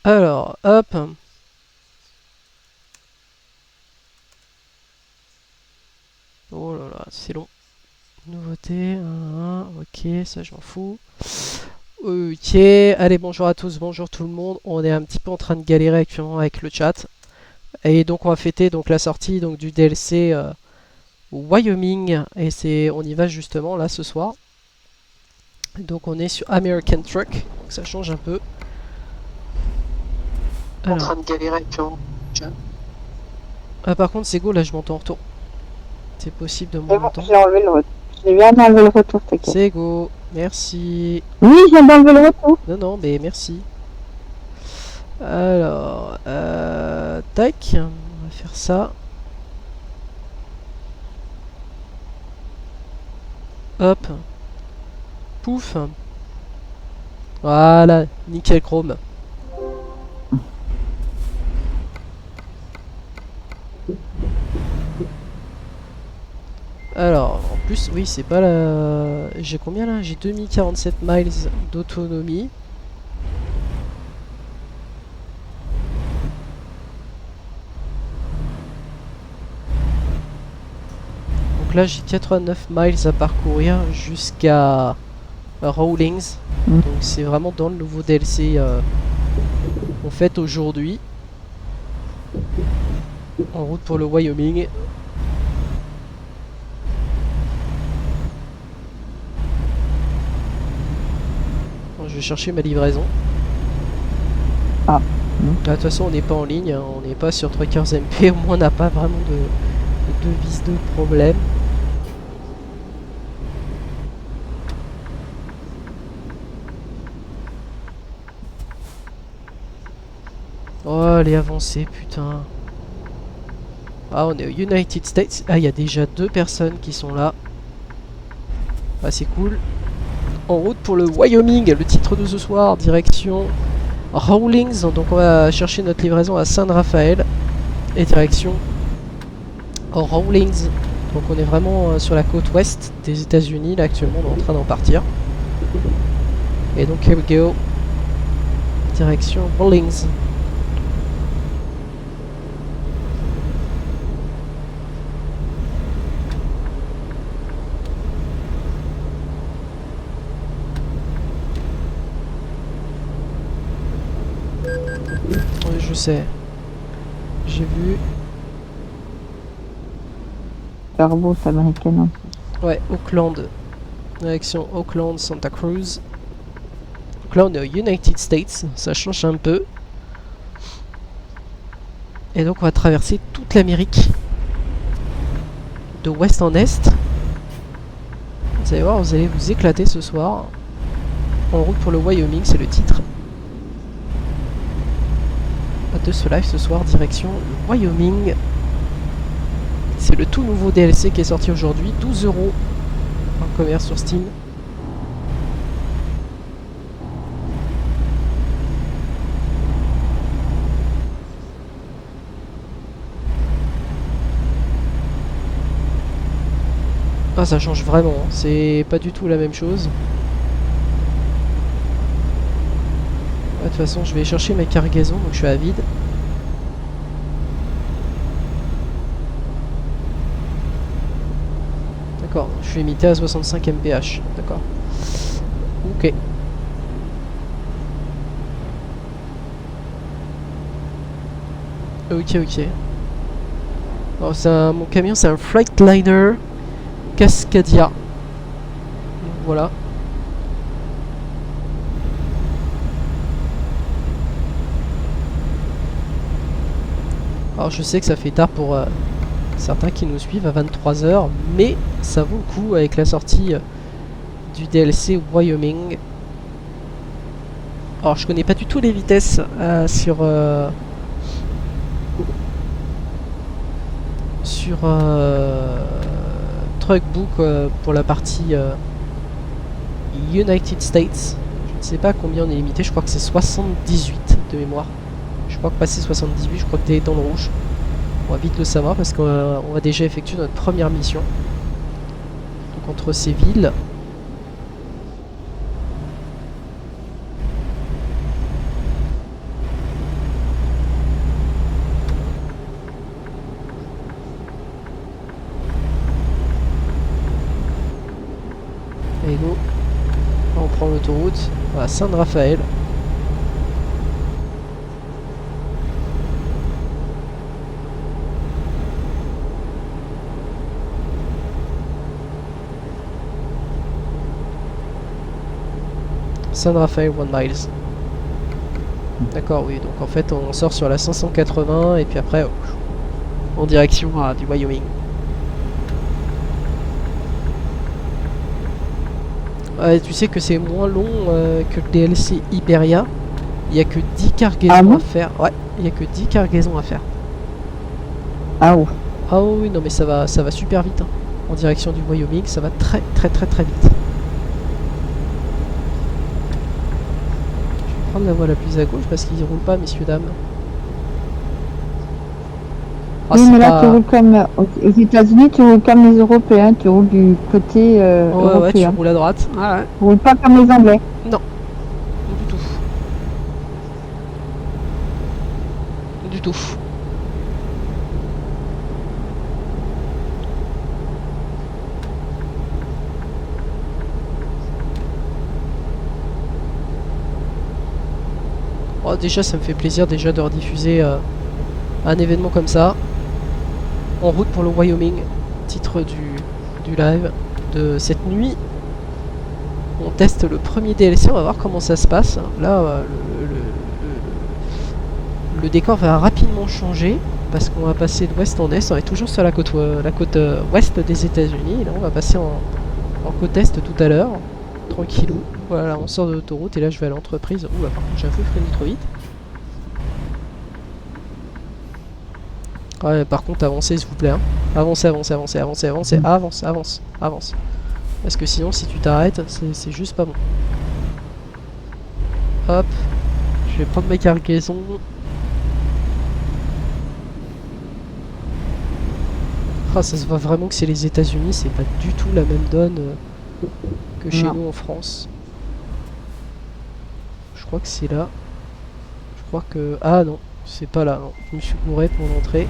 Alors, hop. Oh là là, c'est long. Nouveauté, ok, ça je m'en fous. Ok, allez, bonjour à tous, bonjour tout le monde. On est un petit peu en train de galérer actuellement avec le chat. Et donc on va fêter donc la sortie donc du DLC Wyoming. Et on y va justement là ce soir. Donc on est sur American Truck, donc ça change un peu. En train Alors, de galérer actuellement. ah, par contre c'est go, là je m'entends en retour. C'est possible de C'est bon, m'entendre. j'ai enlevé le retour. J'ai bien enlevé le retour, t'inquiète. C'est go, merci. Oui, je viens d'enlever le retour. Non, non, mais merci. Alors, tac, on va faire ça. Hop, pouf. Voilà, nickel chrome. Alors, en plus, oui, c'est pas la... J'ai combien là? J'ai 2047 miles d'autonomie. Donc là, j'ai 89 miles à parcourir jusqu'à Rawlings. Donc c'est vraiment dans le nouveau DLC qu'on fait aujourd'hui. En route pour le Wyoming. Bon, je vais chercher ma livraison. Ah. De toute façon, on n'est pas en ligne, hein, on n'est pas sur Truckers MP, au moins on n'a pas vraiment de vis de problème. Oh, allez, avancez, putain. Ah, on est aux United States. Ah, il y a déjà 2 personnes qui sont là. Ah, c'est cool. En route pour le Wyoming, le titre de ce soir, direction Rawlings. Donc on va chercher notre livraison à San Rafael. Et direction Rawlings. Donc on est vraiment sur la côte ouest des États-Unis. Là actuellement on est en train d'en partir. Et donc here we go. Direction Rawlings. Oui, je sais. J'ai vu. Airbus américaine. Ouais, Auckland. Direction Auckland, Santa Cruz. Donc là on est aux United States. Ça change un peu. Et donc on va traverser toute l'Amérique. De ouest en est. Vous allez voir, vous allez vous éclater ce soir. En route pour le Wyoming, c'est le titre de ce live ce soir, direction le Wyoming. C'est le tout nouveau DLC qui est sorti aujourd'hui, 12 € en commerce sur Steam. Ah, ça change vraiment, hein. C'est pas du tout la même chose. De toute façon, je vais chercher mes cargaisons, donc je suis à vide. D'accord, je suis limité à 65 mph. D'accord. Ok. Ok, ok. Alors, mon camion, c'est un Freightliner Cascadia. Donc, voilà. Alors, je sais que ça fait tard pour certains qui nous suivent à 23 h, mais ça vaut le coup avec la sortie du DLC Wyoming. Alors je connais pas du tout les vitesses sur Truckbook pour la partie United States. Je ne sais pas combien on est limité, je crois que c'est 78 de mémoire. Je crois que passer 78, je crois que t'es dans le rouge. On va vite le savoir parce qu'on va déjà effectuer notre première mission. Donc entre ces villes. l'autoroute. Voilà, San Rafael. San Rafael 1 miles. D'accord, oui, donc en fait on sort sur la 580 et puis après en direction du Wyoming. Ouais, tu sais que c'est moins long que le DLC Iberia. Il n'y a que 10 cargaisons Ah bon à faire. Ouais, il n'y a que 10 cargaisons à faire. Ah ouf. Ah oui, non mais ça va super vite. Hein. En direction du Wyoming, ça va très vite. Je vais prendre la voie la plus à gauche parce qu'ils ne roulent pas, messieurs, dames. Ah, Oui, c'est mais là, pas- tu roules comme aux États-Unis, tu roules comme les Européens, tu roules du côté Ouais, tu européen. roules à droite. Ouais. Tu roules pas comme les Anglais. Non, du tout. Du tout. Oh, déjà, ça me fait plaisir déjà de rediffuser un événement comme ça. En route pour le Wyoming, titre du live de cette nuit. On teste le premier DLC, on va voir comment ça se passe. Là, le décor va rapidement changer parce qu'on va passer d'ouest en est. On est toujours sur la côte ouest des États-Unis. Là, on va passer en côte est tout à l'heure, tranquillou. Voilà, on sort de l'autoroute et là, je vais à l'entreprise. Oula, par contre, j'ai un peu freiné trop vite. Ouais, par contre, avancez s'il vous plaît. Hein. Avancez. Avance. Parce que sinon, si tu t'arrêtes, c'est juste pas bon. Hop. Je vais prendre mes cargaisons. Ah, ça se voit vraiment que c'est les États-Unis. C'est pas du tout la même donne que chez nous en France. Je crois que c'est là. Je crois que... Ah non, c'est pas là. Non. Je me suis gouré pour l'entrée.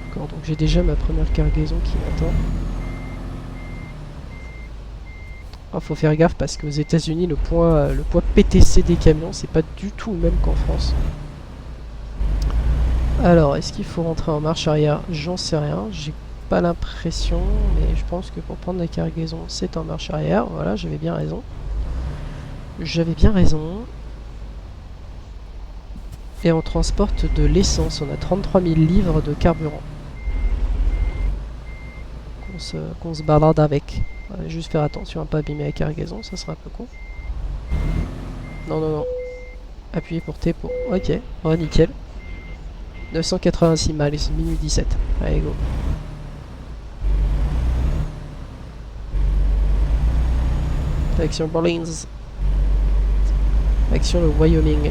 D'accord, donc j'ai déjà ma première cargaison qui m'attend. Ah, faut faire gaffe parce qu'aux États-Unis le poids PTC des camions c'est pas du tout le même qu'en France. Alors, est-ce qu'il faut rentrer en marche arrière? J'en sais rien, j'ai pas l'impression, mais je pense que pour prendre la cargaison c'est en marche arrière. Voilà, j'avais bien raison. Et on transporte de l'essence, on a 33 000 livres de carburant qu'on se balade avec. Juste faire attention à pas abîmer la cargaison, ça serait un peu con. Non. Appuyez pour T pour... Ok, oh nickel. 986 miles, minuit 17. Allez, go. Direction Orleans. Action le Wyoming.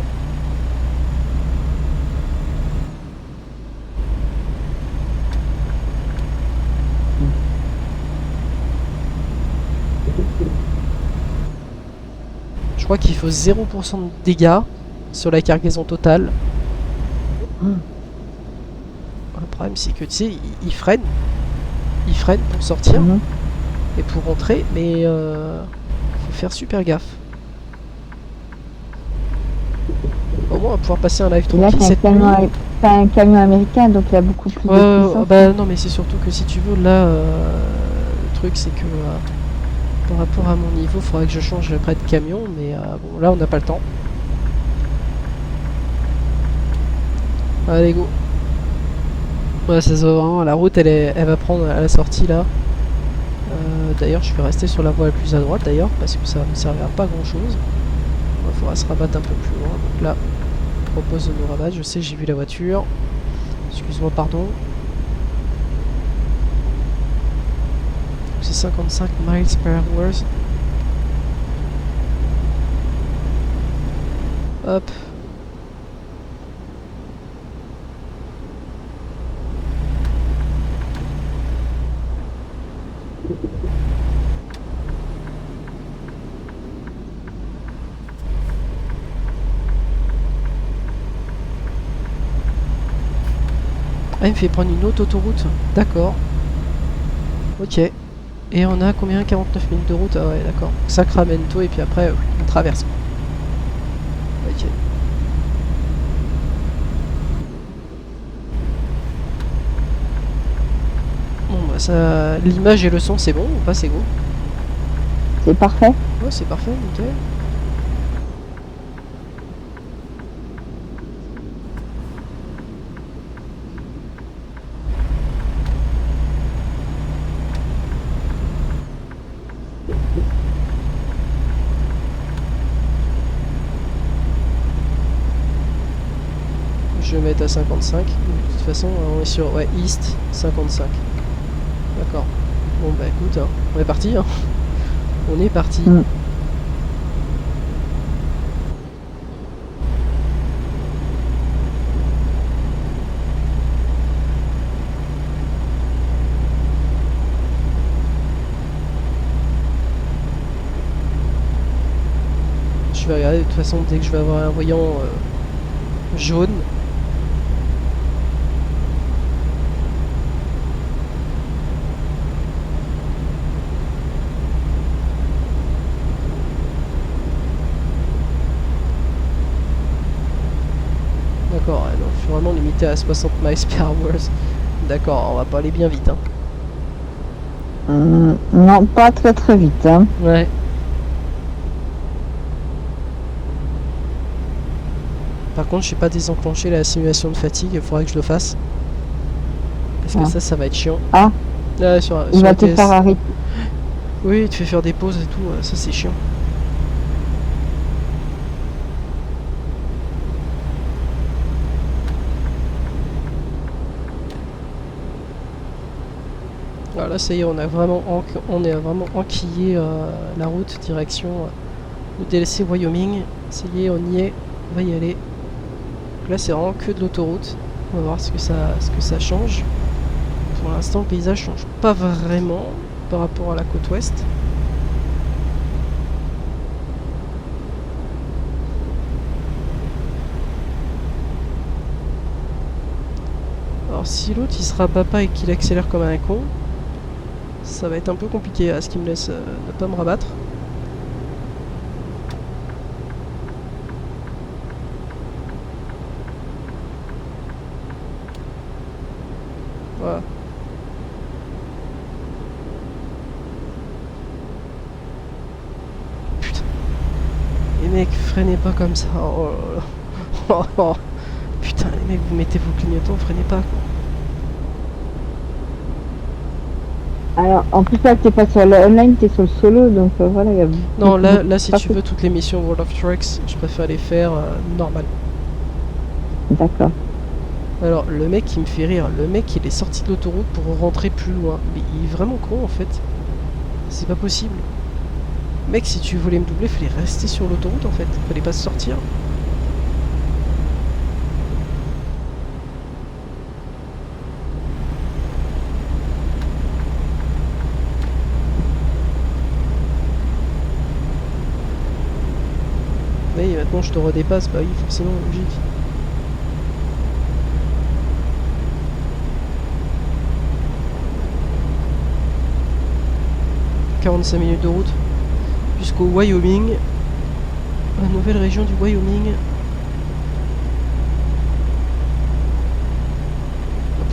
Je crois qu'il faut 0% de dégâts sur la cargaison totale. Le problème c'est que tu sais, il freine. Il freine pour sortir et pour rentrer, mais faut faire super gaffe. Au moins on va pouvoir passer un live tranquille cette nuit. T'as un camion américain, donc il y a beaucoup plus de puissance. Bah non, mais c'est surtout que si tu veux, là, le truc c'est que par rapport à mon niveau, il faudrait que je change près de camion, mais bon, là on n'a pas le temps. Allez, go. Ouais, ça se voit vraiment, la route elle va prendre à la sortie là. D'ailleurs, je vais rester sur la voie la plus à droite d'ailleurs, parce que ça ne me servira pas grand chose. Il faudra se rabattre un peu plus loin. Donc là, je propose de nous rabattre. Je sais, j'ai vu la voiture. Excuse-moi, pardon. C'est 55 miles per hour. Hop. Ah, il me fait prendre une autre autoroute. D'accord. Ok. Et on a combien? 49 minutes de route? Ah ouais, d'accord. Sacramento, et puis après, on traverse. Ok. Bon, bah ça... L'image et le son, c'est bon ou pas? C'est go? C'est parfait. Ouais, c'est parfait, nickel. Je vais mettre à 55. De toute façon, on est sur ouais, East 55. D'accord. Bon bah écoute, hein, on est parti. Hein. On est parti. Mm. Je vais regarder de toute façon dès que je vais avoir un voyant jaune. D'accord, ouais, non, je suis vraiment limité à 60 miles per hour. D'accord, on va pas aller bien vite. Hein. Non, pas très très vite. Hein. Ouais. Par contre, je sais pas désenclencher la simulation de fatigue, il faudrait que je le fasse. Parce que ça va être chiant. Ah, Là, il va la te TS. faire arrêter. Oui, tu fais faire des pauses et tout, ça c'est chiant. Voilà, ça y est, on est vraiment enquillé la route direction le DLC Wyoming. Ça y est, on y est, on va y aller. Là, c'est vraiment que de l'autoroute. On va voir ce que ça change. Pour l'instant, le paysage change pas vraiment par rapport à la côte ouest. Alors, si l'autre il se rabat pas et qu'il accélère comme un con, ça va être un peu compliqué à ce qu'il me laisse ne pas me rabattre. Voilà. Putain. Les mecs, freinez pas comme ça. Oh là là. Oh, oh. Putain, les mecs, vous mettez vos clignotants, freinez pas quoi. Alors, en plus, là, t'es pas sur le online, t'es sur le solo, donc voilà. Y a Non, là si tu veux, toutes les missions World of Trucks, je préfère les faire normal. D'accord. Alors, le mec il me fait rire. Le mec il est sorti de l'autoroute pour rentrer plus loin. Mais il est vraiment con en fait. C'est pas possible. Mec, si tu voulais me doubler, fallait rester sur l'autoroute en fait. Fallait pas sortir. Oui, maintenant je te redépasse. Bah oui, forcément, logique. « 45 minutes de route jusqu'au Wyoming, la nouvelle région du Wyoming.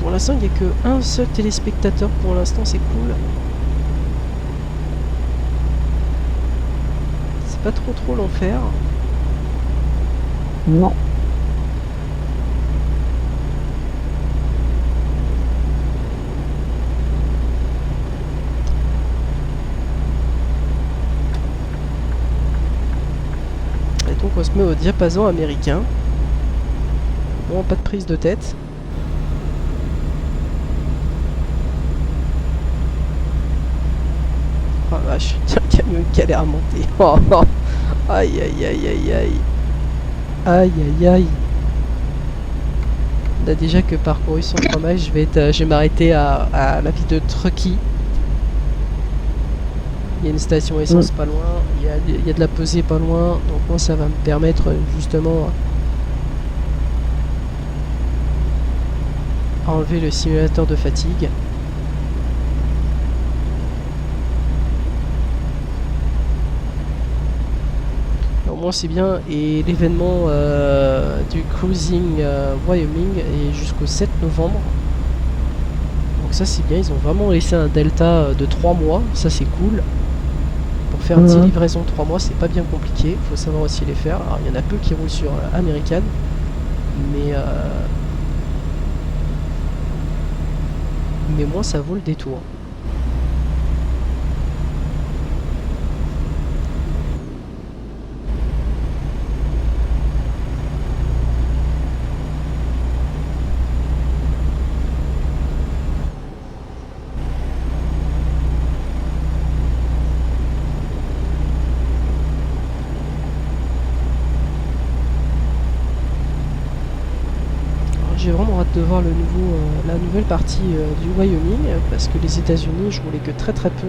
Pour l'instant, il n'y a qu'un seul téléspectateur. Pour l'instant, c'est cool. C'est pas trop l'enfer. Non. Et donc on se met au diapason américain. Bon, pas de prise de tête. Oh la vache, tiens, le camion il galère à monter. Oh, oh. Aïe aïe aïe aïe aïe. Aïe aïe aïe. On a déjà que parcouru 103 miles. Je vais m'arrêter à la ville de Truckee. Il y a une station essence pas loin. Il y a de la pesée pas loin. Donc moi ça va me permettre justement à enlever le simulateur de fatigue. Au moins c'est bien. Et l'événement du Cruising Wyoming est jusqu'au 7 novembre. Donc ça c'est bien, ils ont vraiment laissé un delta de 3 mois, ça c'est cool. Pour faire 10 livraisons 3 mois, c'est pas bien compliqué, il faut savoir aussi les faire. Alors il y en a peu qui roulent sur American, mais moi ça vaut le détour. J'ai vraiment hâte de voir la nouvelle partie du Wyoming, parce que les États-Unis, je roulais que très très peu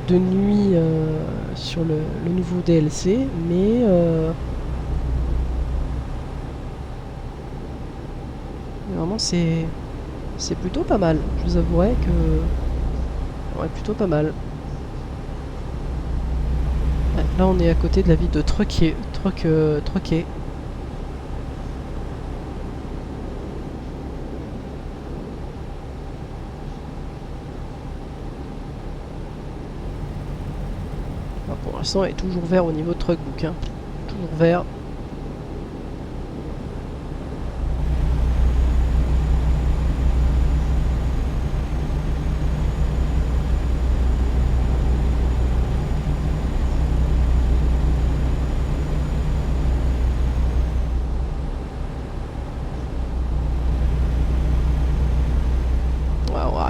de nuit sur le nouveau DLC, mais vraiment c'est plutôt pas mal. Je vous avouerai que ouais, plutôt pas mal. Ouais, là on est à côté de la ville de Truckee. Pour l'instant, elle est toujours vert au niveau de Truckbook. Hein. Toujours vert.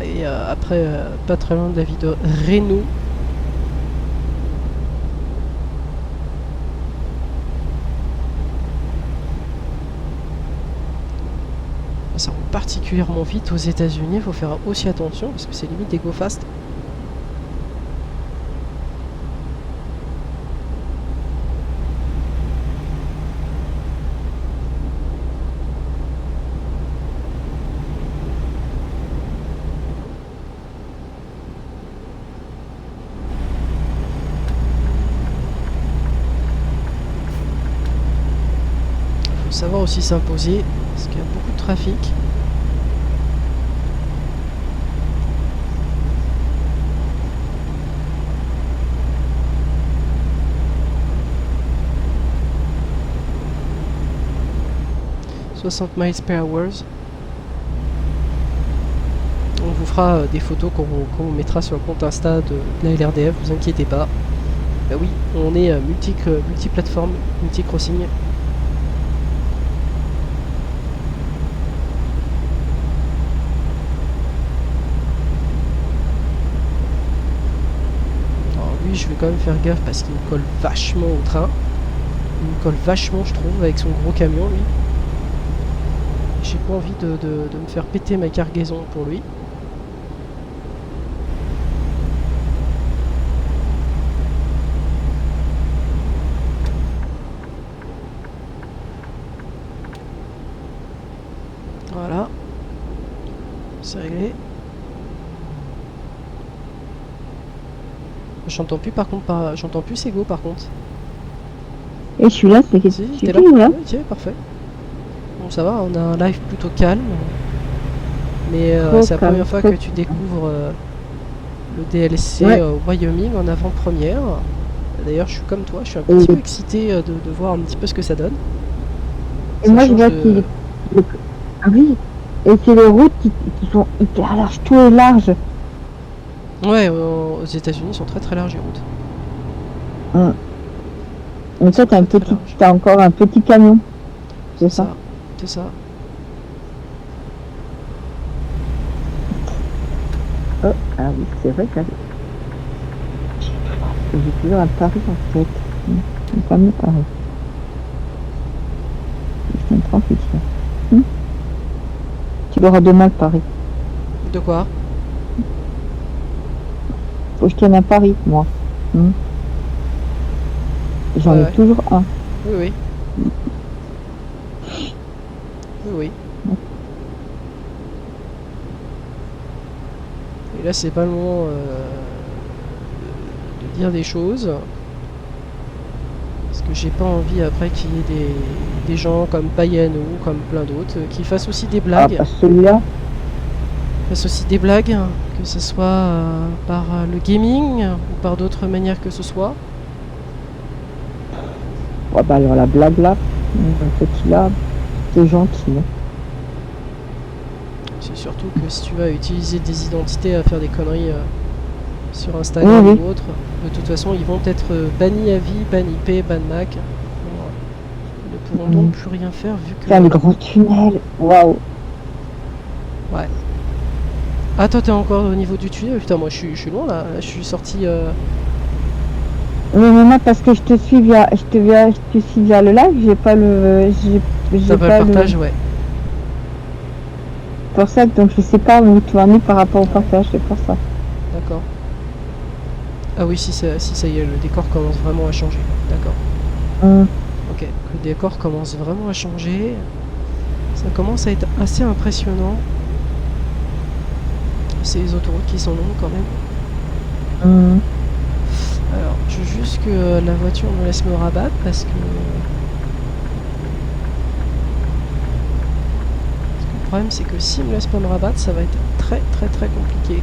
Et après, pas très loin de la ville de Reno. Ça roule particulièrement vite aux États-Unis, il faut faire aussi attention parce que c'est limite des go fast. Il faut savoir aussi s'imposer parce qu'il y a beaucoup de trafic. « 60 miles per hour. On vous fera des photos qu'on vous mettra sur le compte Insta de la LRDF, vous inquiétez pas. Bah oui, on est multiplateforme, multi-crossing. Alors lui, je vais quand même faire gaffe parce qu'il me colle vachement au train. Il me colle vachement, je trouve, avec son gros camion, lui. J'ai pas envie de me faire péter ma cargaison pour lui. Voilà. C'est réglé. J'entends plus par contre, j'entends plus Sego par contre. Et je suis là, c'est Si, t'es là. Ok, parfait. Bon, ça va, on a un live plutôt calme. Mais c'est la première fois que tu découvres le DLC Wyoming en avant-première. D'ailleurs, je suis comme toi, je suis un petit peu excité de voir un petit peu ce que ça donne. Et ça moi, je vois qu'il... Ah oui. Et c'est les routes qui sont hyper larges, tout est large. Ouais, aux États-Unis, ils sont très très larges les routes. Et toi, t'as encore un petit camion. C'est ça. C'est ça. Oh, ah oui, c'est vrai que j'ai toujours un Paris en fait. Un fameux Paris. C'est un trafic là. Tu l'auras demain le Paris. De quoi? Faut que je tienne à Paris, moi. J'en ai toujours un. Oui, oui. Oui, oui. Et là, c'est pas le moment de dire des choses. Parce Parce que j'ai pas envie après qu'il y ait des gens comme Payenne ou comme plein d'autres qui fassent aussi des Ah, blagues. pas celui-là. Fassent aussi des blagues, que ce soit par le gaming ou par d'autres manières que ce soit. Ouais, bah alors la blague là, petit là, c'est gentil. Hein. C'est surtout que si tu vas utiliser des identités à faire des conneries sur Instagram Oui, oui. ou autre, de toute façon ils vont être bannis à vie, ban IP, ban Mac. Ils ne pourront donc plus rien faire vu que... Faire le grand tunnel. Waouh. Ouais. Ah toi t'es encore au niveau du tunnel? Putain moi je suis loin là, je suis sorti... Mais moi, parce que je te suis je te suis via le live, j'ai pas le, T'as j'ai pas le pas le. partage, ouais. Pour ça, donc je sais pas où tu en es par rapport au Ouais. partage, c'est pour ça. D'accord. Ah oui, si ça y est, le décor commence vraiment à changer. D'accord. Hum, Ok, le décor commence vraiment à changer. Ça commence à être assez impressionnant. C'est les autoroutes qui sont longues quand même. hum. Alors, je veux juste que la voiture me laisse me rabattre parce que le problème c'est que s'il me laisse pas me rabattre, ça va être très très très compliqué.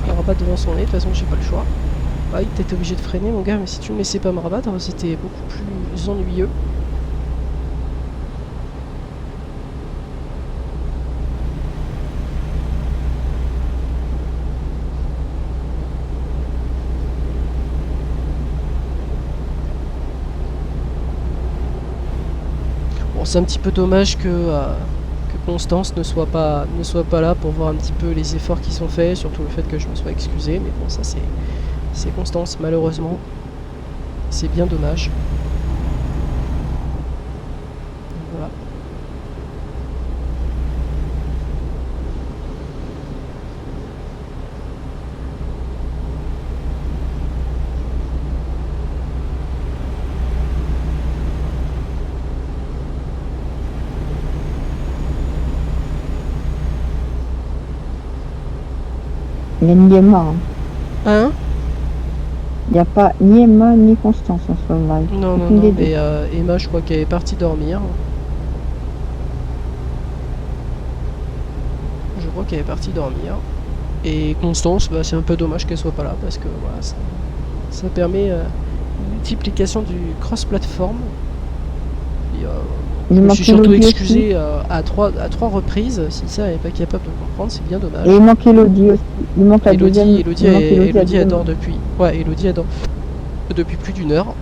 Je me rabattre devant son nez, de toute façon j'ai pas le choix. Ah, t'étais obligé de freiner mon gars, mais si tu me laissais pas me rabattre, c'était beaucoup plus ennuyeux. Bon, c'est un petit peu dommage que Constance ne soit pas là pour voir un petit peu les efforts qui sont faits, surtout le fait que je me sois excusé, mais bon, ça c'est Constance, malheureusement. C'est bien dommage. Donc, voilà. Il y a ni Emma. Hein. Hein? Il n'y a pas ni Emma ni Constance en ce moment. Non, non, Aucune non, des deux. mais Emma, je crois qu'elle est partie dormir. Je crois qu'elle est partie dormir. Et Constance, bah, c'est un peu dommage qu'elle soit pas là parce que voilà, ça permet une multiplication du cross-platform. Et, Il je me suis manquait surtout Elodie aussi. excusé à trois reprises. Si ça n'est pas capable de comprendre, c'est bien dommage. Et il manque Elodie aussi. Il manque la deuxième. Elodie, Il manque Elodie la Elodie deuxième. adore depuis. Ouais, Elodie adore depuis plus d'une heure.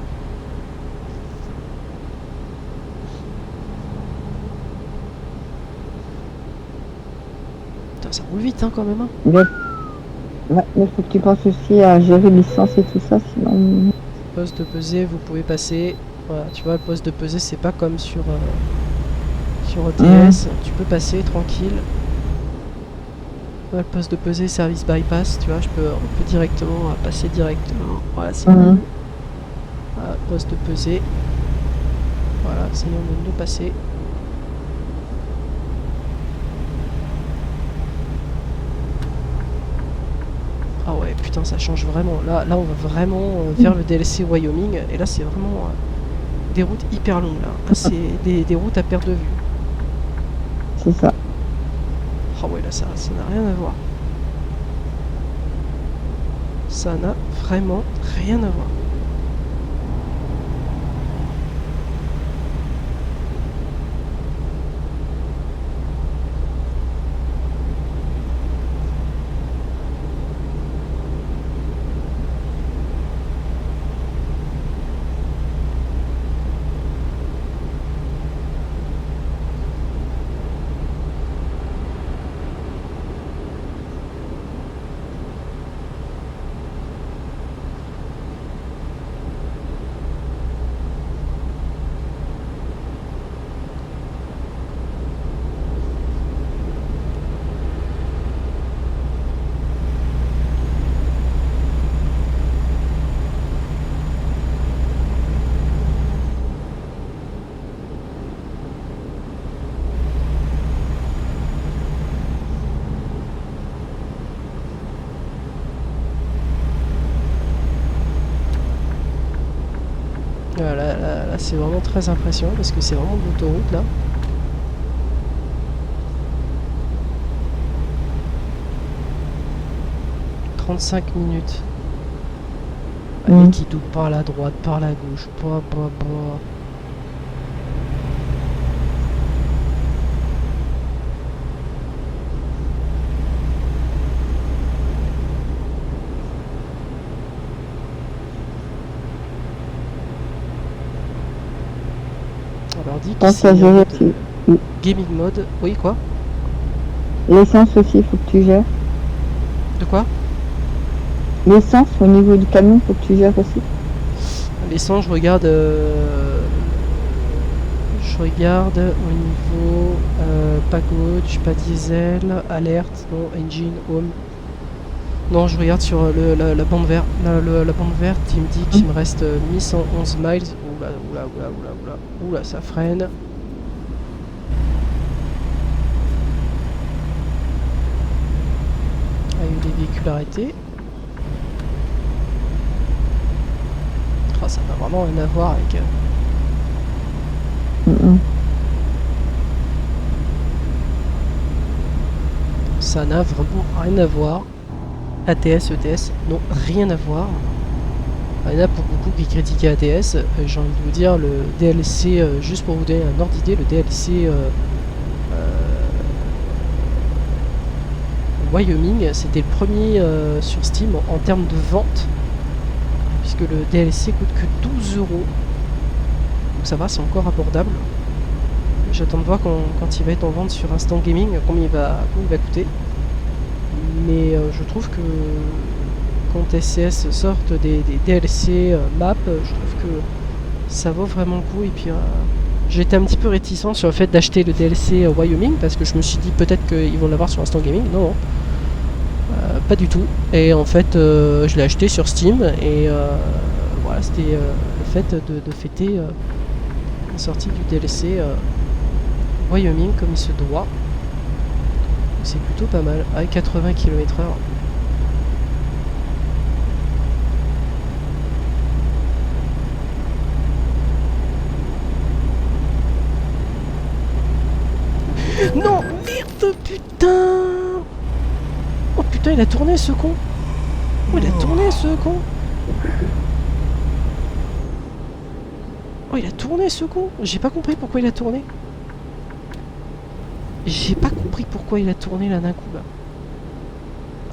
Putain, ça roule vite hein, quand même. Hein. Ouais, mais faut que tu penses aussi à gérer licence et tout ça, sinon. Poste de pesée, vous pouvez passer. Voilà, tu vois, le poste de pesée, c'est pas comme sur ETS. Tu peux passer tranquille. Le poste de pesée, service bypass, tu vois, on peut directement passer directement. Voilà, c'est bon. Voilà, poste de pesée. Voilà, ça y est, on vient de le passer. Ah ouais, putain, ça change vraiment. Là on va vraiment vers le DLC Wyoming. Et là, c'est vraiment des routes hyper longues. Là, c'est des routes à perte de vue. C'est ça. Ah ouais, là, ça n'a rien à voir. Ça n'a vraiment rien à voir. là, c'est vraiment très impressionnant parce que c'est vraiment de l'autoroute là. « 35 minutes. Allez, qui double par la droite, par la gauche. Bah. Alors dit qu'ici gaming mode. Oui, quoi? L'essence aussi, faut que tu gères. De quoi? L'essence au niveau du camion, faut que tu gères aussi. L'essence, je regarde au niveau pas gauche, pas diesel, alerte, non, engine, home. Non, je regarde sur la bande verte. La bande verte, il me dit qu'il me reste 1111 miles. Oula, ça freine. Il y a eu des véhicules arrêtés. Oh, ça n'a vraiment rien à voir avec... Ça n'a vraiment rien à voir. ATS, ETS, non, rien à voir. Il y en a pour beaucoup qui critiquaient ATS. J'ai envie de vous dire, le DLC, juste pour vous donner un ordre d'idée, le DLC Wyoming, c'était le premier sur Steam en termes de vente, puisque le DLC coûte que 12 €. Donc ça va, c'est encore abordable. J'attends de voir quand il va être en vente sur Instant Gaming, combien il va coûter. Mais je trouve que quand SCS sortent des DLC map, je trouve que ça vaut vraiment le coup. Et puis j'étais un petit peu réticent sur le fait d'acheter le DLC Wyoming parce que je me suis dit peut-être qu'ils vont l'avoir sur Instant Gaming. Non, pas du tout. Et en fait, je l'ai acheté sur Steam et voilà, c'était le fait de fêter la sortie du DLC Wyoming comme il se doit. C'est plutôt pas mal, avec 80 km/h. Non, merde, putain. Oh putain, il a tourné ce con. Oh, il a tourné ce con. Oh, il a tourné ce con. J'ai pas compris pourquoi il a tourné. J'ai pas compris pourquoi il a tourné là d'un coup là.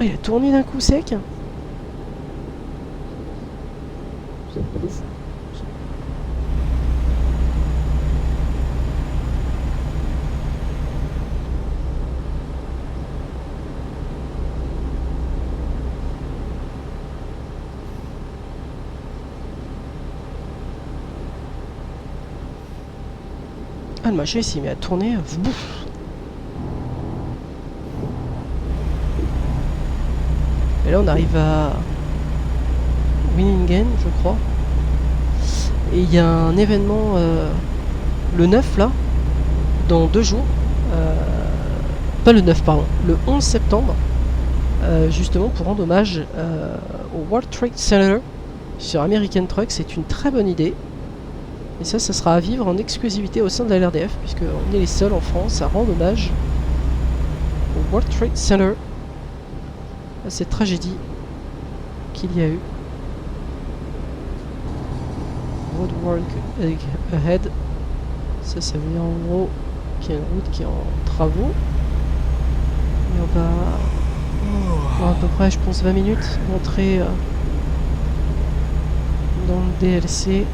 Oh, il a tourné d'un coup sec. Ah, le machin s'il met à tourner. Bouf. Et là on arrive à Winningen, je crois. Et il y a un événement le 9 là, dans 2 jours. Pas le 9 pardon, le 11 septembre. Justement pour rendre hommage au World Trade Center sur American Truck. C'est une très bonne idée. Et ça sera à vivre en exclusivité au sein de la LRDF, puisqu'on est les seuls en France à rendre hommage au World Trade Center, à cette tragédie qu'il y a eu. Roadwork ahead. Ça veut dire en gros qu'il y a une route qui est en travaux. Et on va à peu près, je pense, 20 minutes rentrer dans le DLC.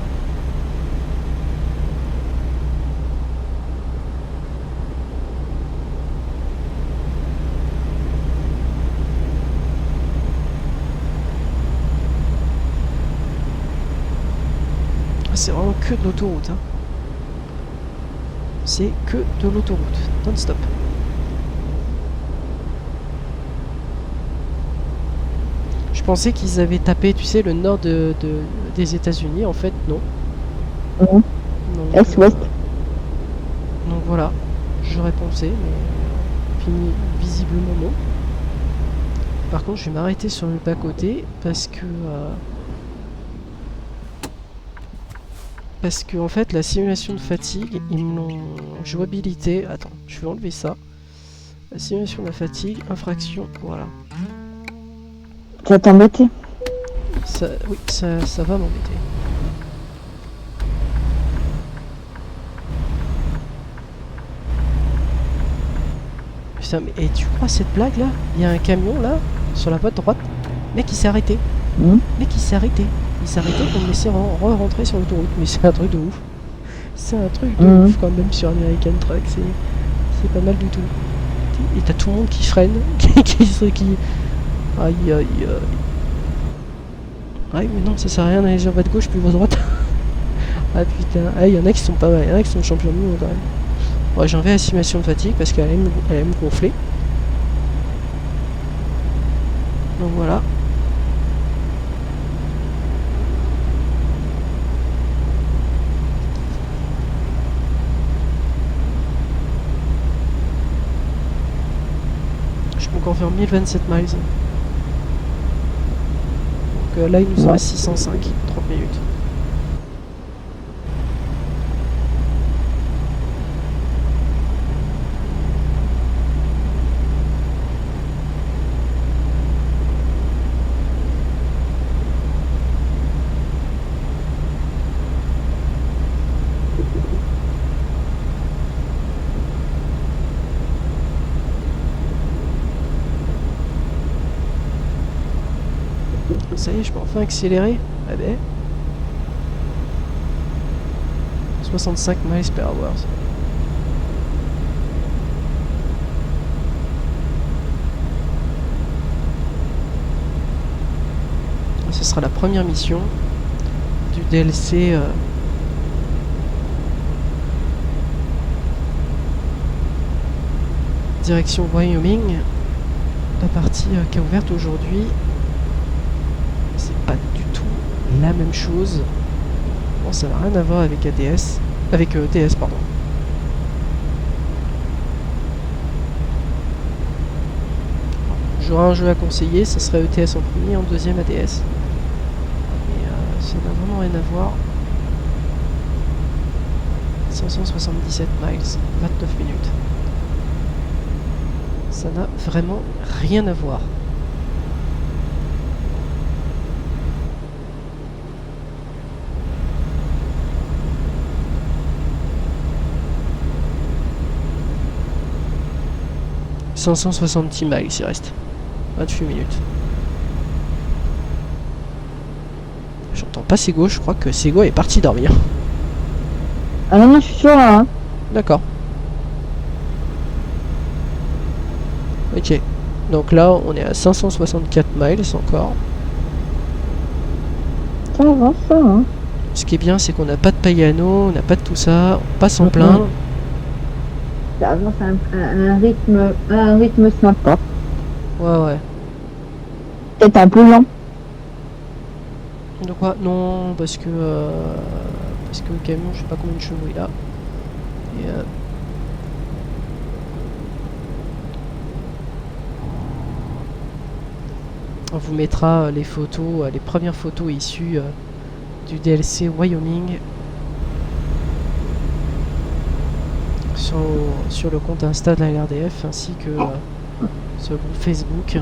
C'est vraiment que de l'autoroute. Hein. C'est que de l'autoroute, non-stop. Je pensais qu'ils avaient tapé, tu sais, le nord des États-Unis. En fait, non. Donc, Est-Ouest. Donc voilà, j'aurais pensé, mais visiblement non. Par contre, je vais m'arrêter sur le bas-côté parce que Parce que en fait, la simulation de fatigue, ils me l'ont... Jouabilité... Attends, je vais enlever ça. La simulation de la fatigue, infraction, voilà. Ça t'embêter? Ça, oui, ça va m'embêter. Putain, mais et tu vois cette blague là? Il y a un camion là, sur la voie de droite. Mec, il s'est arrêté. Mec, il s'est arrêté. Il s'est arrêté pour me laisser re-rentrer sur l'autoroute. Mais c'est un truc de ouf. C'est un truc de ouf quand même sur American Truck. C'est pas mal du tout. Et t'as tout le monde qui freine. qui... Aïe aïe aïe. Ouais, mais non, ça sert à rien d'aller sur voie de gauche puis voie droite. Ah putain. Ah, il y en a qui sont pas mal. Il y en a qui sont champions du monde quand même. Ouais, j'en vais à la simulation de fatigue parce qu'elle aime me gonfler. Donc voilà. Je me confirme 1027 miles. Donc là, il nous en reste 605, 30 minutes. Ça y est, je peux enfin accélérer. Ah ben. 65 miles per hour. Ce sera la première mission du DLC direction Wyoming. La partie qui est ouverte aujourd'hui. C'est pas du tout la même chose. Bon, ça n'a rien à voir avec ADS. Avec ETS, pardon. J'aurais un jeu à conseiller, ce serait ETS en premier, en deuxième ADS. Mais ça n'a vraiment rien à voir. 577 miles, 29 minutes. Ça n'a vraiment rien à voir. « 570 miles, il reste. 28 minutes. J'entends pas Sego, je crois que Sego est parti dormir. Ah non, non, je suis sûr là. Hein. D'accord. Ok. Donc là, on est à 564 miles encore. Ça avance ça, hein. Ce qui est bien, c'est qu'on n'a pas de Payano, on n'a pas de tout ça, on passe en plein. Ça avance à un rythme sympa. Ouais, ouais. Peut-être un peu lent. De quoi? Non, parce que le camion, je sais pas combien de chevaux il a. Et on vous mettra les photos, les premières photos issues du DLC Wyoming sur le compte Insta de la LRDF ainsi que sur le groupe Facebook.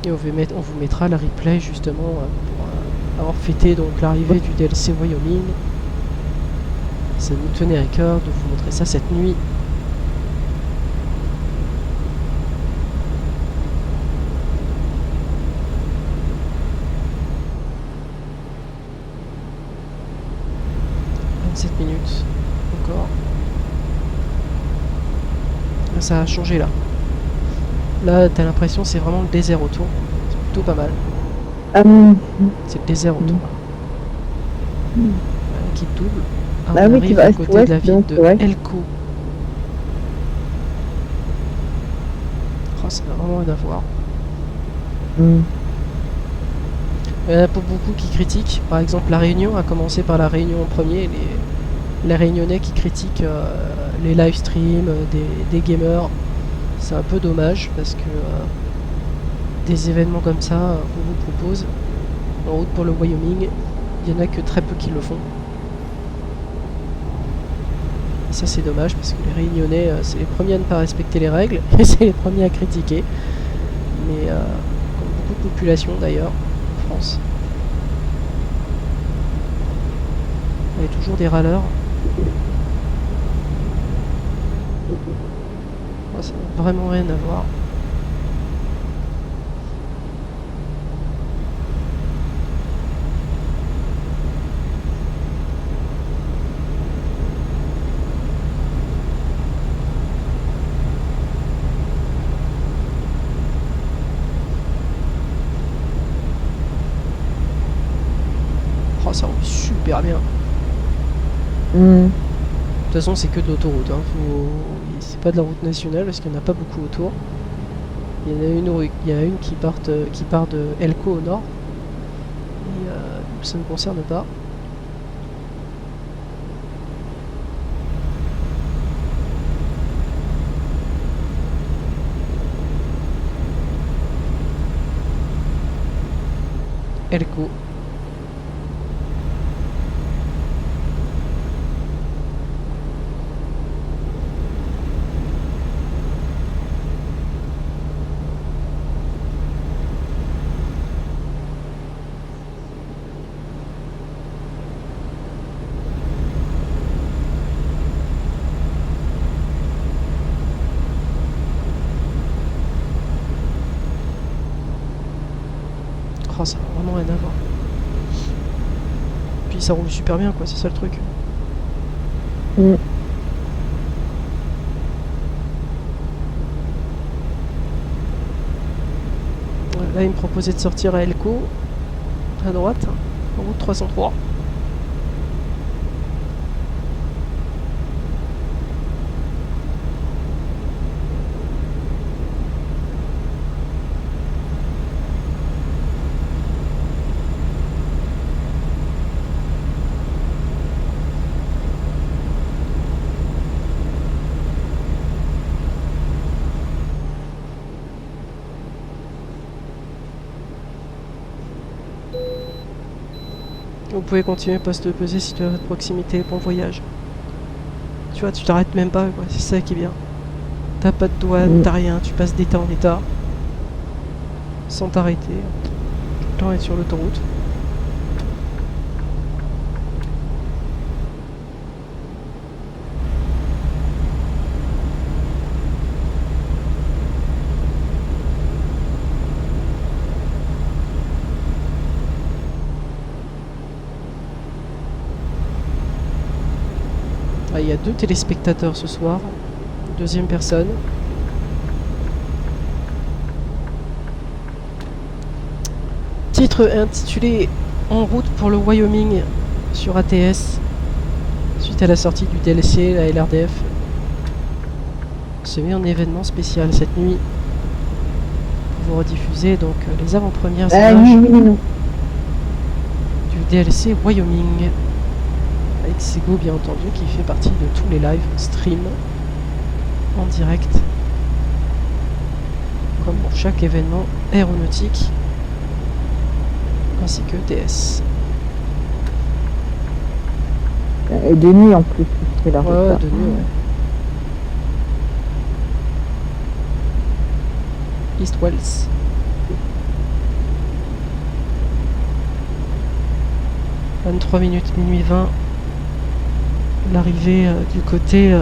Et on vous mettra le replay justement pour avoir fêté donc l'arrivée du DLC Wyoming. Ça nous tenait à cœur de vous montrer ça cette nuit. Minutes encore. Ça a changé là. Là, t'as l'impression c'est vraiment le désert autour. C'est plutôt pas mal. C'est le désert autour. Qui double. Ah, on arrive à côté de la ville de Elko. Oh, ça n'a vraiment rien à voir. Il y en a pas beaucoup qui critiquent. Par exemple, La Réunion, a commencé par La Réunion en premier. Les Réunionnais qui critiquent les live streams des gamers. C'est un peu dommage parce que des événements comme ça, on vous propose en route pour le Wyoming. il y en a que très peu qui le font. Et ça c'est dommage parce que les Réunionnais c'est les premiers à ne pas respecter les règles et c'est les premiers à critiquer. Mais comme beaucoup de populations d'ailleurs en France. Il y a toujours des râleurs. Oh, ça n'a vraiment rien à voir. Oh, ça roule super bien. De toute façon, c'est que de l'autoroute. Hein. C'est pas de la route nationale parce qu'il n'y en a pas beaucoup autour. Il y en a une qui part de Elko au nord. Et ça ne me concerne pas. Elko. Oh, ça n'a vraiment rien à voir. Puis ça roule super bien, quoi, c'est ça le truc. Là, il me proposait de sortir à Elko, à droite, en route 303. Vous pouvez continuer poste pesé si tu es à votre proximité. Bon voyage. Tu vois, tu t'arrêtes même pas, quoi. C'est ça qui est bien. T'as pas de douane, t'as rien. Tu passes d'état en état. Sans t'arrêter. Tout le temps être sur l'autoroute. Il y a 2 téléspectateurs ce soir. Deuxième personne. Titre intitulé En route pour le Wyoming sur ATS. Suite à la sortie du DLC, la LRDF se met en événement spécial cette nuit. Pour vous rediffuser donc les avant-premières images du DLC Wyoming. Avec Sego bien entendu qui fait partie de tous les live stream en direct comme pour chaque événement aéronautique ainsi que TS. Et de nuit en plus, c'est la Ouais, route. de nuit, ouais. East Wells. « 23 minutes, minuit 20. L'arrivée du côté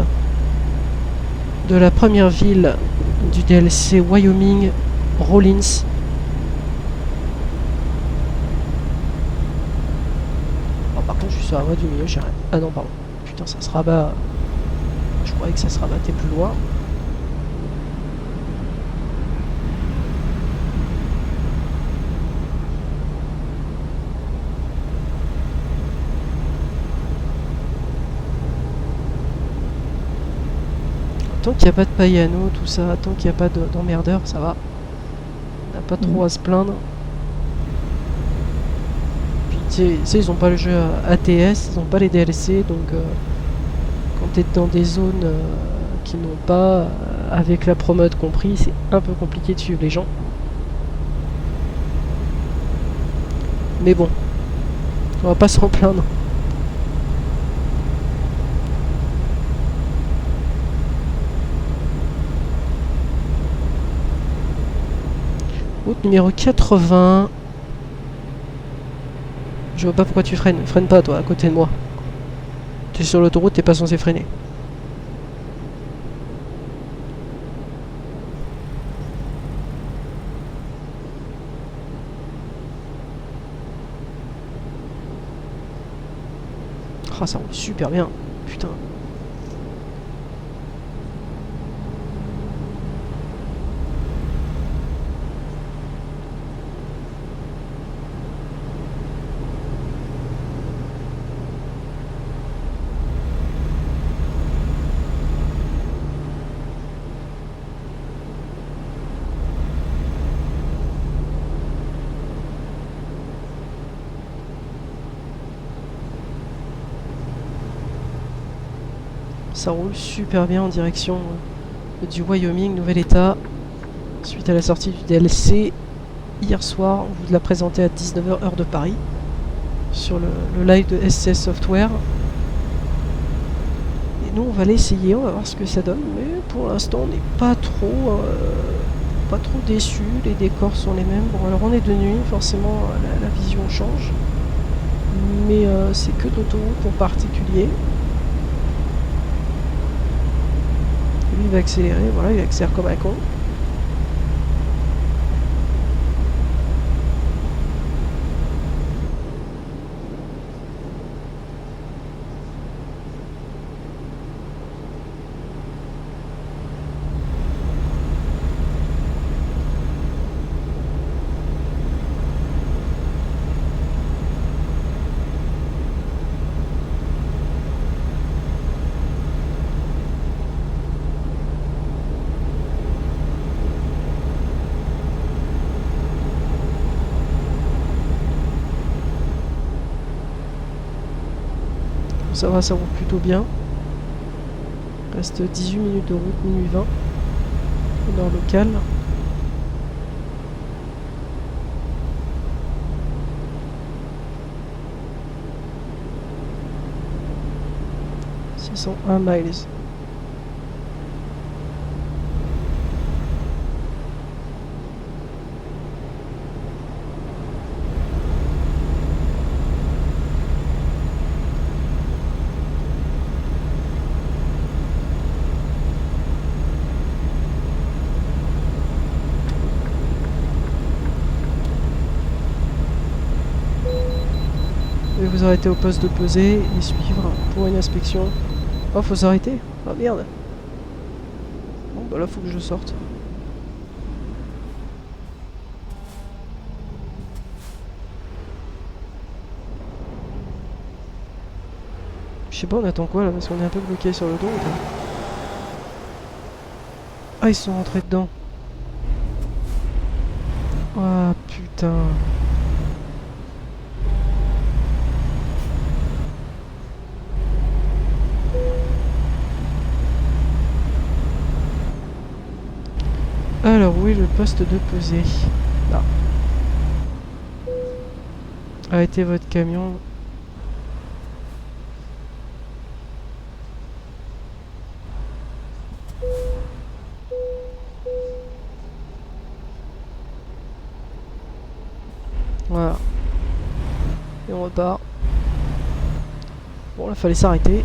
de la première ville du DLC Wyoming, Rawlins. Oh, par contre, je suis sur la voie du milieu, j'arrête. Ah non, pardon. Putain, ça se rabat. Je croyais que ça se rabattait plus loin. Tant qu'il n'y a pas de paillano, tout ça, tant qu'il n'y a pas d'emmerdeur, ça va. On n'a pas trop à se plaindre. Puis tu sais, ils n'ont pas le jeu ATS, ils n'ont pas les DLC, donc quand tu es dans des zones qui n'ont pas, avec la promote compris, c'est un peu compliqué de suivre les gens. Mais bon, On va pas s'en plaindre. Route numéro 80. Je vois pas pourquoi tu freines. Freine pas toi, à côté de moi. Tu es sur l'autoroute, t'es pas censé freiner. Ah, ça roule super bien. Putain. Ça roule super bien en direction du Wyoming, nouvel état. Suite à la sortie du DLC hier soir, on vous l'a présenté à 19h heure de Paris sur le live de SCS Software. Et nous on va l'essayer, on va voir ce que ça donne, mais pour l'instant on n'est pas trop déçus, les décors sont les mêmes. Bon alors on est de nuit, forcément la vision change, mais c'est que de l'autoroute en particulier. Lui il va accélérer, voilà, il accélère comme un con. Ça va, ça roule plutôt bien. Reste 18 minutes de route, minuit 20. Au nord local. Ce sont 1 miles. Je vais vous arrêter au poste de pesée et suivre pour une inspection. Oh, faut s'arrêter. Ah merde. Bon bah là faut que je sorte. Je sais pas, on attend quoi là, parce qu'on est un peu bloqué sur le dos. Ah, ils sont rentrés dedans. Ah putain. Alors, où est le poste de pesée? Là. Arrêtez votre camion. Voilà. Et on repart. Bon, là, fallait s'arrêter.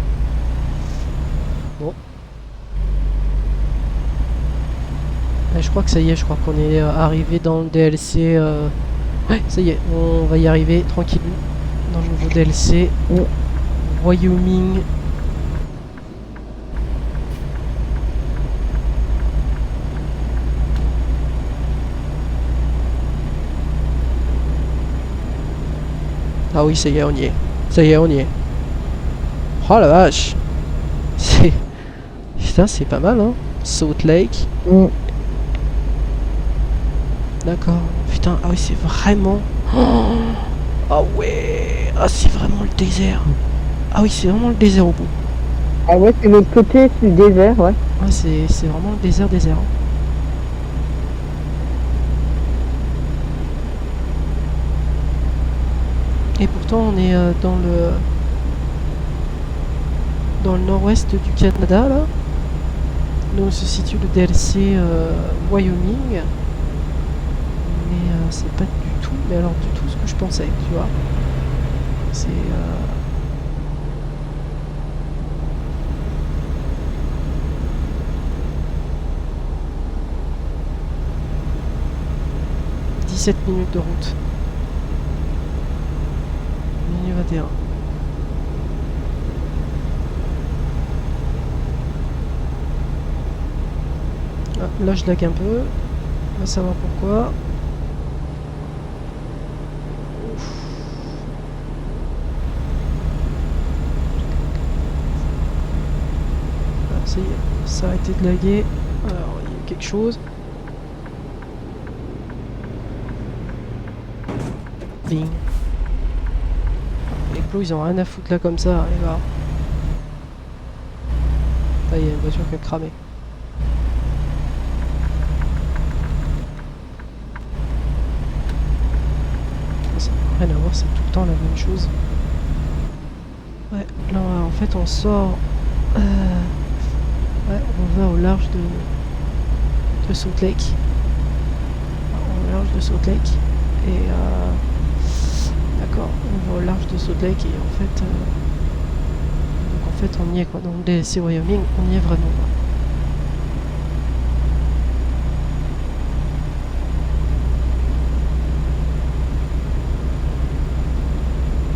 Bon. Et je crois que ça y est, je crois qu'on est arrivé dans le DLC. Ouais, ça y est, on va y arriver tranquille. Dans le nouveau DLC. Wyoming. Ah oui, ça y est, on y est. Ça y est, on y est. Oh la vache. C'est... Putain, c'est pas mal, hein. Salt Lake. D'accord. Putain, ah oui, c'est vraiment... Oh, ah ouais. Ah, c'est vraiment le désert. Ah oui, c'est vraiment le désert au bout. Ah ouais, c'est l'autre côté, c'est le désert, ouais. Ah, c'est vraiment le désert. Et pourtant on est dans le nord-ouest du Canada là. Là où se situe le DLC Wyoming. Mais c'est pas du tout, mais alors du tout ce que je pensais, tu vois. C'est 17 minutes de route. Minuit 21. Ah, là je lag un peu. On va savoir pourquoi. Ah, ça y est, ça a arrêté de laguer. Alors il y a eu quelque chose. Bing. Les plots ils ont rien à foutre là comme ça, allez voir. Ah, il y a une voiture qui a cramé. Ça n'a rien à voir, c'est tout le temps la même chose. Ouais, là en fait on sort. Ouais, on va au large de Salt Lake. Au large de Salt Lake. Et d'accord, on va au large de Salt Lake et en fait. Donc en fait on y est quoi. Dans le DLC Wyoming, on y est vraiment. Quoi.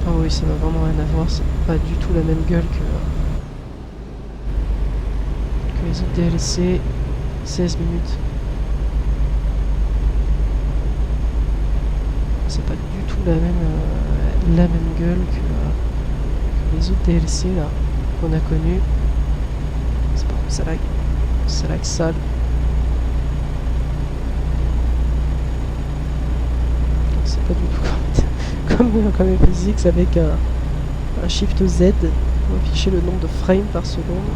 Ah oui, ça n'a vraiment rien à voir, c'est pas du tout la même gueule que les autres DLC. 16 minutes. C'est pas du tout la même gueule que les autres DLC là qu'on a connus. C'est pas ça lag. Ça lag sale. C'est pas du tout comme FSX avec un Shift Z pour afficher le nombre de frames par seconde.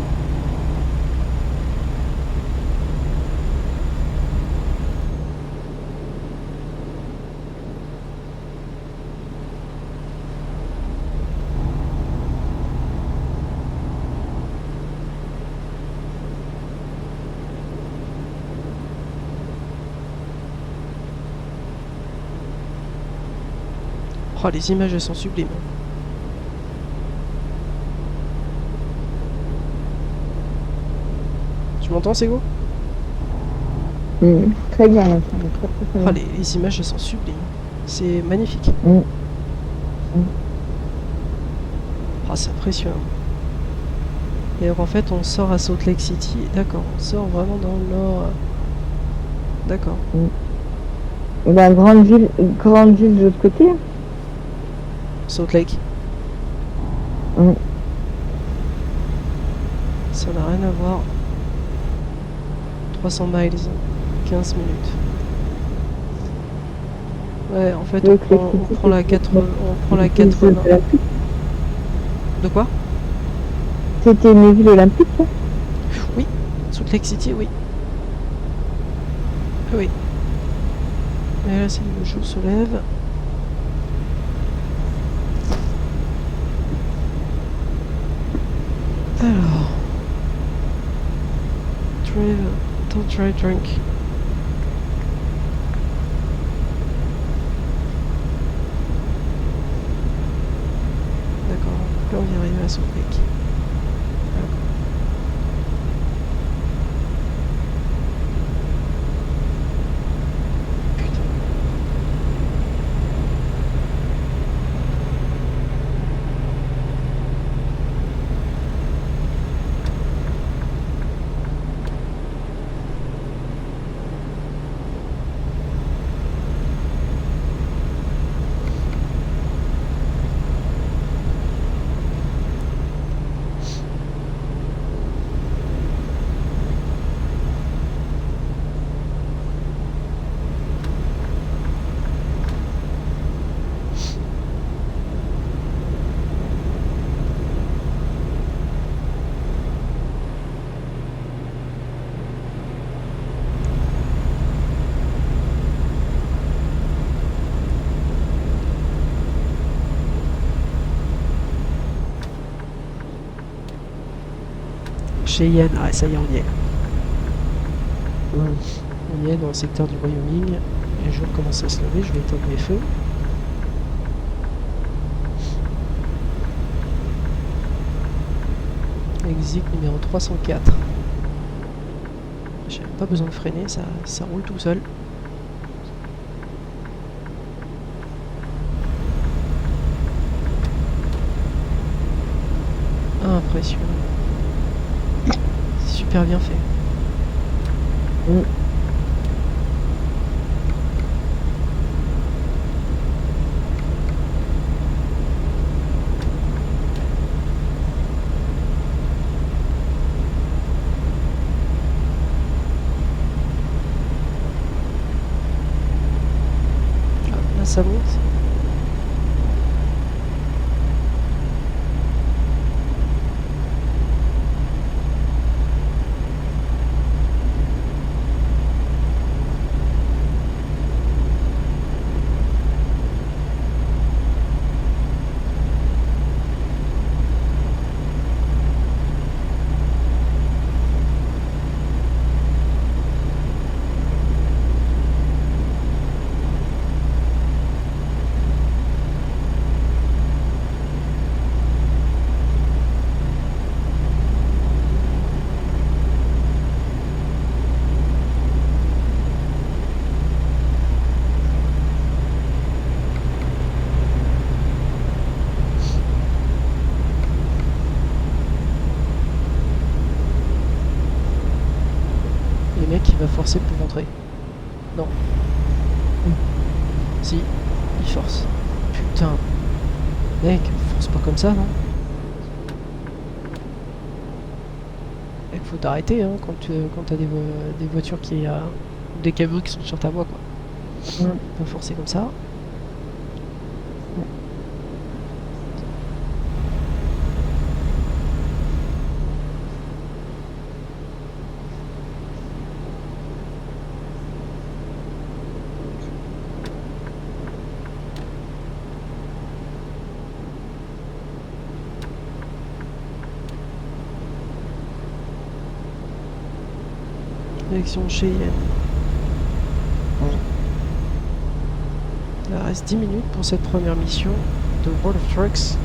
Oh, les images elles sont sublimes. Tu m'entends, Sego? Très bien, là, très Oh, bien. les images elles sont sublimes. C'est magnifique. Oh, c'est impressionnant. Et donc en fait on sort à Salt Lake City. D'accord, on sort vraiment dans le nord. D'accord. Ben, grande ville de l'autre côté. Salt Lake. Ça n'a rien à voir. 300 miles, 15 minutes. Ouais, en fait, on prend la 80. On prend la 80. De quoi? C'était une ville olympique, ça? Oui, Salt Lake City, oui. Oui. Et là, c'est le jour se lève. Alors. Don't try drink. D'accord, là on vient arriver à Salt Lake. Cheyenne, ah ça y est, on y est. Mm. On y est dans le secteur du Wyoming. Les jours commencent à se lever, je vais éteindre mes feux. Exit numéro 304. J'ai pas besoin de freiner, ça roule tout seul. Impressionnant. Super bien fait. Mm. Ah, là ça monte. Les mecs, il va forcer pour rentrer. Non. Si, il force. Putain. Mec, force pas comme ça, non? Il faut t'arrêter hein, quand t'as des voitures des camions qui sont sur ta voie, quoi. Mm. Pas forcer comme ça. Direction Cheyenne. Il reste 10 minutes pour cette première mission de World of Trucks.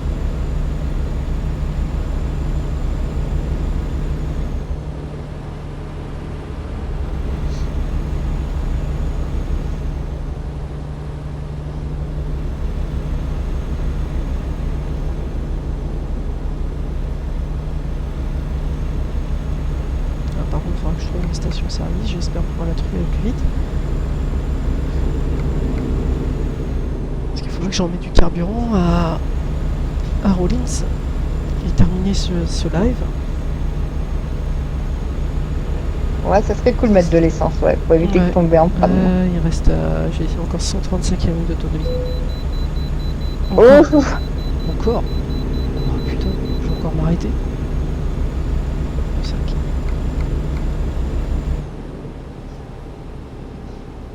Ah, par contre, il faudra que je trouve une station-service. J'espère pouvoir la trouver au plus vite. Parce qu'il faudrait que j'en mette du carburant à Rollins et terminer ce live. Ouais, ça serait cool de mettre de l'essence, ouais, pour éviter Ouais. de tomber en panne. Il reste, j'ai encore 135 km d'autonomie. Oh, Encore. Oh putain, je vais encore m'arrêter. 5.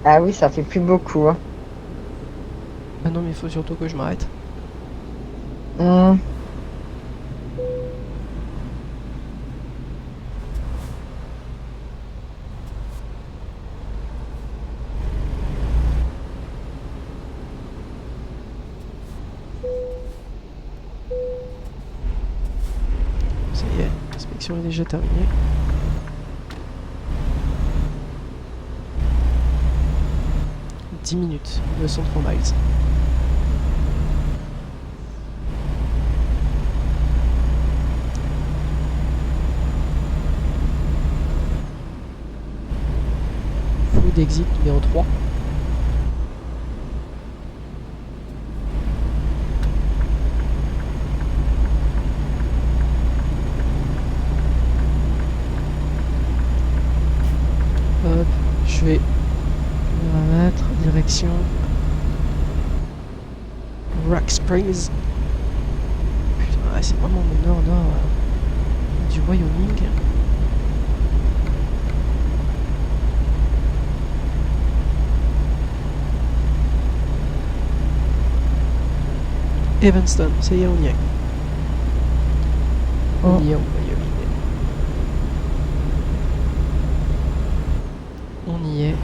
ah oui, ça fait plus beaucoup. Hein. Ah non, mais il faut surtout que je m'arrête. Mm. Ça y est, l'inspection est déjà terminée. « 10 minutes, 203 miles. Food exit numéro 3. Hop, je vais me remettre direction Rock Springs. Putain, ouais, c'est vraiment le nord-nord du Wyoming. Evanston, ça y est, on y est. On y est au Wyoming. y est.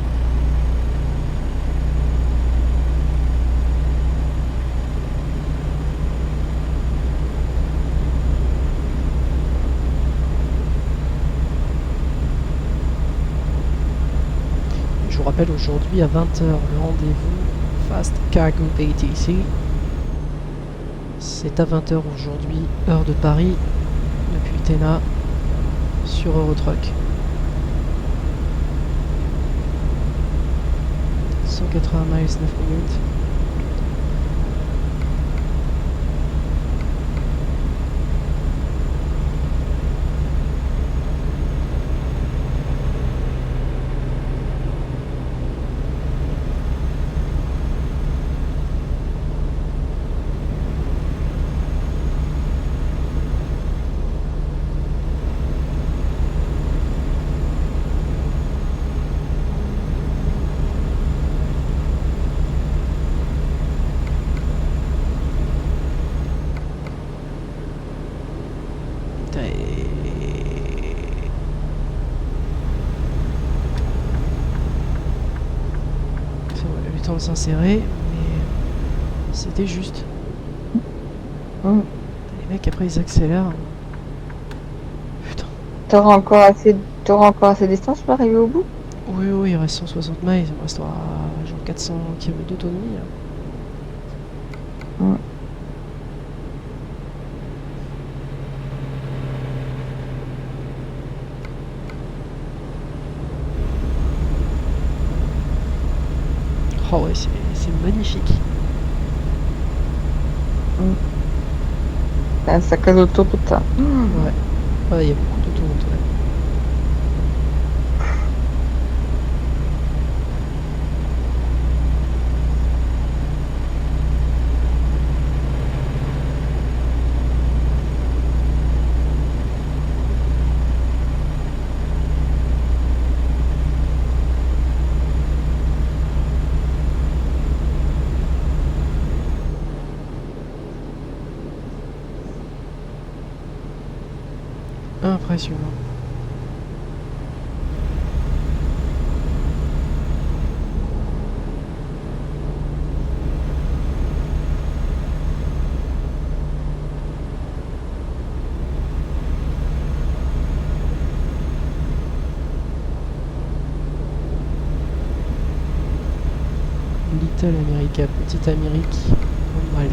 Je vous rappelle, aujourd'hui à 20 h, le rendez-vous Fast Cargo ATC. C'est à 20 h aujourd'hui, heure de Paris, depuis Téna, sur Eurotruck. 180 miles, 9 minutes. De s'insérer, mais c'était juste. Les mecs après ils accélèrent. Putain. T'auras encore assez de distance pour arriver au bout? Oui, il reste 160 miles, il me restera genre 400 km d'autonomie. Oh ouais, c'est magnifique. C'est un sacré autoroute, ça. Ouais, il y a beaucoup d'autoroutes. Ouais. Impressionnant. Little America, Petite Amérique, 1 miles.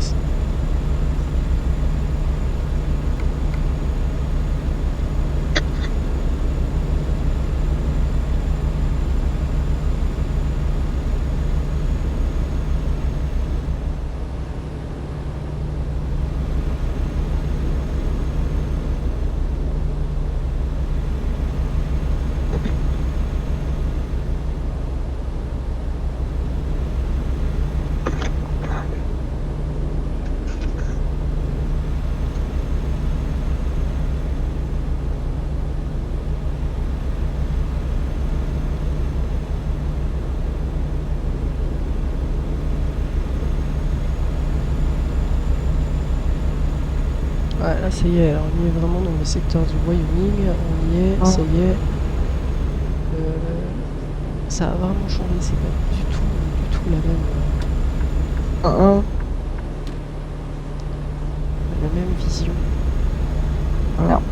Ouais, là ça y est, alors on y est vraiment dans le secteur du Wyoming, on y est, ça y est. Ça a vraiment changé, c'est pas du tout la même vision. Non.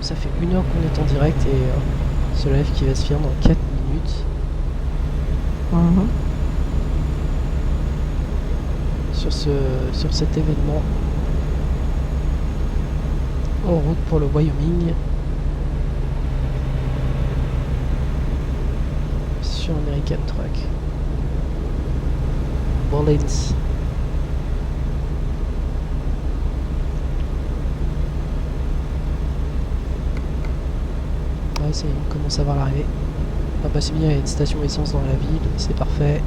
Ça fait 1 heure qu'on est en direct et Ce live qui va se faire dans 4 minutes. Mhm. Sur cet événement en route pour le Wyoming sur American Truck Mullins. Ouais, ça y est, on commence à voir l'arrivée. Ah bah c'est bien, il y a une station essence dans la ville, c'est parfait.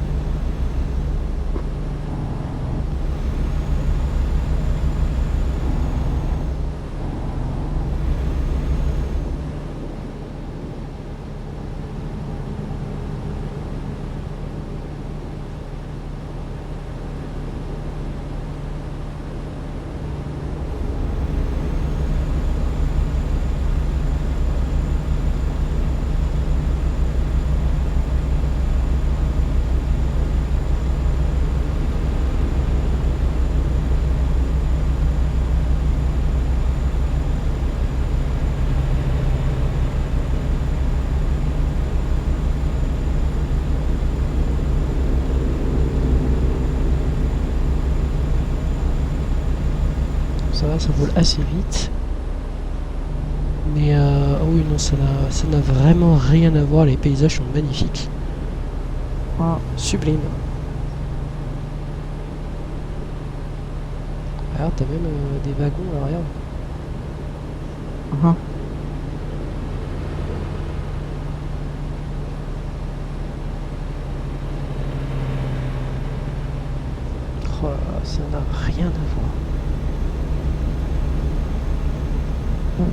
Ça va, ça roule assez vite. Mais oh oui, non, ça n'a vraiment rien à voir. Les paysages sont magnifiques. Ouais. Sublime. Alors, t'as même des wagons à l'arrière. Mhm. Oh là là, ça n'a rien à voir. Mhm.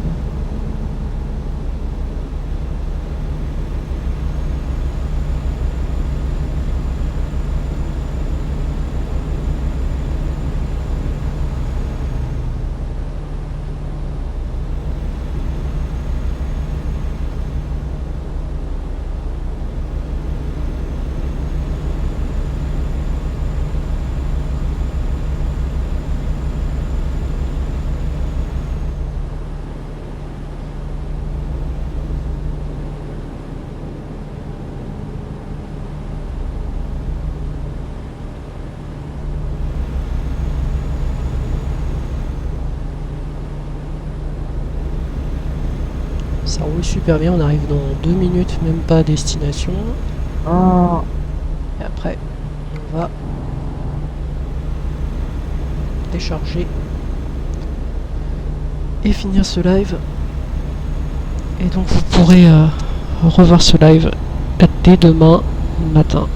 Ça roule super bien, on arrive dans 2 minutes, même pas à destination. Oh. Et après, on va décharger et finir ce live. Et donc vous pourrez revoir ce live dès demain matin.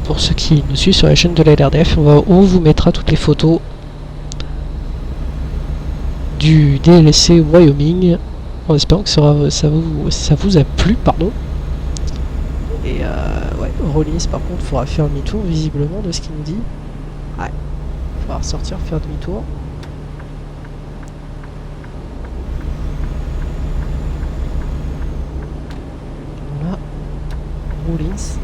Pour ceux qui nous suivent sur la chaîne de la LRDF, on vous mettra toutes les photos du DLC Wyoming, en espérant que ça vous a plu, pardon. Et ouais, Rollins par contre faudra faire demi-tour visiblement de ce qu'il nous dit. Ouais, faudra sortir, faire demi-tour. Voilà, Rollins,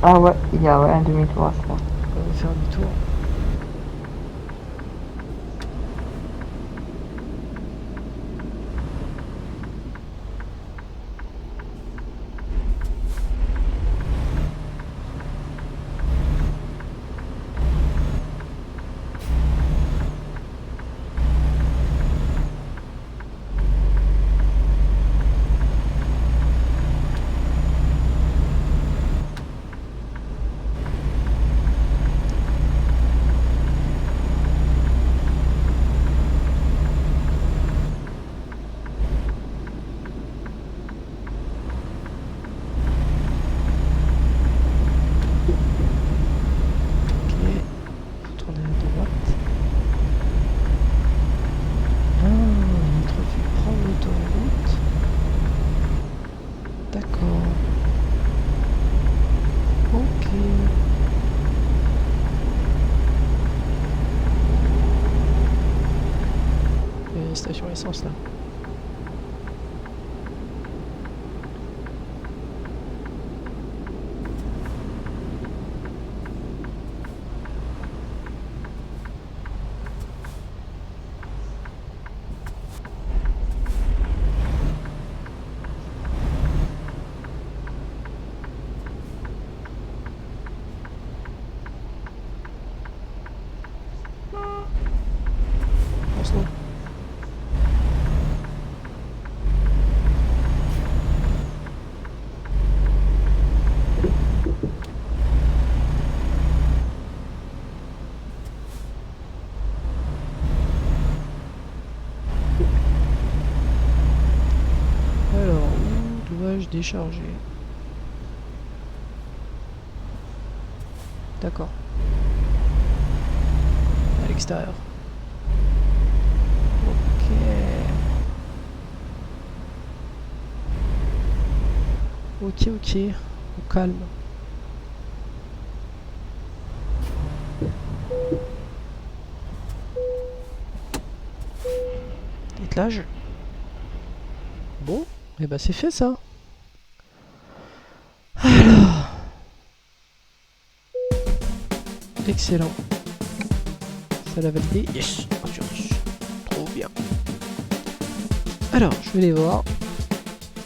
Ah ouais, il y a un demi-tour à faire. on va faire demi-tour. Station essence là. Étage déchargé. D'accord. À l'extérieur. Ok. Ok, ok. Au calme. Dételage. Bon, et bah c'est fait ça. Alors. Excellent. Ça l'a validé. Yes. Assurance. Trop bien. Alors, je vais les voir.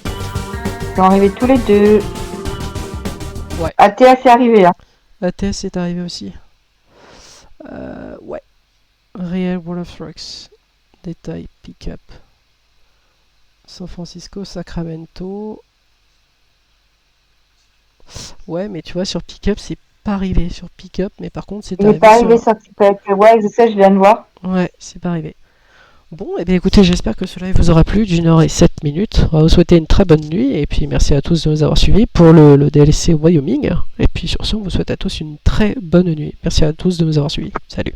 Ils sont arrivés tous les deux. Ouais. ATS est arrivé là. ATS est arrivé aussi. Ouais. Real World of Trucks. Détail, pick-up. San Francisco, Sacramento. Ouais, mais tu vois, sur pick-up, c'est pas arrivé. Sur pick-up, mais par contre, c'est Il n'est arrivé pas sur... arrivé sur TikTok. Ouais, je sais, je viens de voir. Ouais, c'est pas arrivé. Bon, et bien écoutez, j'espère que cela vous aura plu d'une heure et 7 minutes. On va vous souhaiter une très bonne nuit, et puis merci à tous de nous avoir suivis pour le DLC Wyoming. Et puis sur ce, on vous souhaite à tous une très bonne nuit. Merci à tous de nous avoir suivis. Salut.